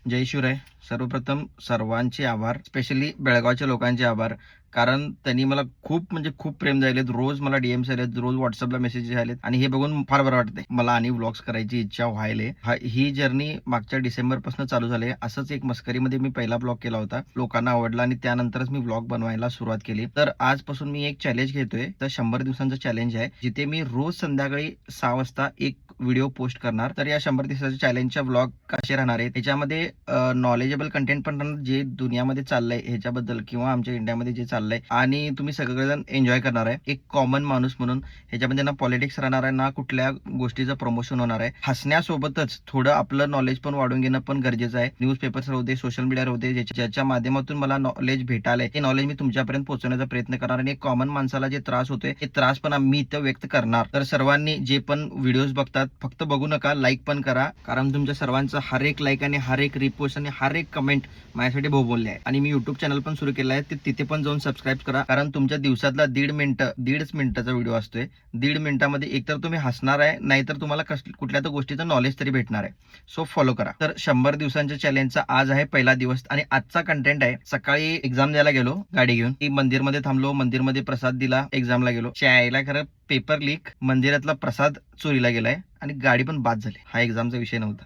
जय शिवराय. सर्वप्रथम सर्वांचे आभार, स्पेशली बेळगावच्या लोकांचे आभार. कारण त्यांनी मला खूप म्हणजे खूप प्रेम द्यायलेत. रोज मला डीएम्स आलेत, रोज व्हॉट्सअपला मेसेजेस आलेत आणि हे बघून फार बरं वाटतंय. मला आणि व्लॉग्स करायची इच्छा व्हायले. ही जर्नी मागच्या डिसेंबरपासून चालू झाली. असंच एक मस्करीमध्ये मी पहिला ब्लॉग केला होता. लोकांना आवडला आणि त्यानंतरच मी व्लॉग बनवायला सुरुवात केली. तर आजपासून मी एक चॅलेंज घेतोय. तर 100 दिवसांचं चॅलेंज आहे, जिथे मी रोज संध्याकाळी 6 वाजता एक व्हिडिओ पोस्ट करणार. तर या 100 दिवसाच्या चॅलेंजच्या व्लॉग कसे राहणार आहे, त्याच्यामध्ये नॉलेजेबल कंटेंट पण राहणार, जे दुनियामध्ये चाललंय ह्याच्याबद्दल किंवा आमच्या इंडियामध्ये जे चाललंय, आणि तुम्ही सगळेजण एन्जॉय करणार आहे एक कॉमन माणूस म्हणून. ह्याच्यामध्ये ना पॉलिटिक्स राहणार आहे, ना कुठल्या गोष्टीचं प्रमोशन होणार आहे. हसण्यासोबतच थोडं आपलं नॉलेज पण वाढून घेणं पण गरजेचं आहे. न्यूजपेपर्स राहू दे, सोशल मीडिया राहू दे, ज्याच्या माध्यमातून मला नॉलेज भेटायलंय ते नॉलेज मी तुमच्यापर्यंत पोहोचवण्याचा प्रयत्न करणार. आणि कॉमन माणसाला जे त्रास होतोय ते त्रास पण मी इथं व्यक्त करणार. तर सर्वांनी जे पण व्हिडिओज बघतात फक्त बघू नका, लाईक पण करा. कारण तुमच्या सर्वांचा हर एक लाईक आणि हर एक रिपोस्ट आणि हर एक कमेंट माझ्यासाठी बोलले आहे. आणि मी युट्यूब चॅनल पण सुरू केलं आहे, तिथे पण जाऊन सबस्क्राईब करा. कारण तुमच्या दिवसातला 1.5 मिनिटाचा व्हिडिओ असतोय. 1.5 मिनिटामध्ये एकतर तुम्ही हसणार आहे, नाहीतर तुम्हाला कुठल्या तर गोष्टीचं नॉलेज तरी भेटणार आहे. सो फॉलो करा. तर 100 दिवसांच्या चॅलेंजचा आज आहे पहिला दिवस आणि आजचा कंटेंट आहे. सकाळी एक्झाम द्यायला गेलो गाडी घेऊन, ती मंदिरमध्ये थांबलो, मंदिरमध्ये प्रसाद दिला, एक्झामला गेलो. शाळेला खरं पेपर लीक, मंदिरातला प्रसाद चोरीला गेलाय आणि गाडी पण बाद झाली. हा एक्झामचा विषय नव्हता.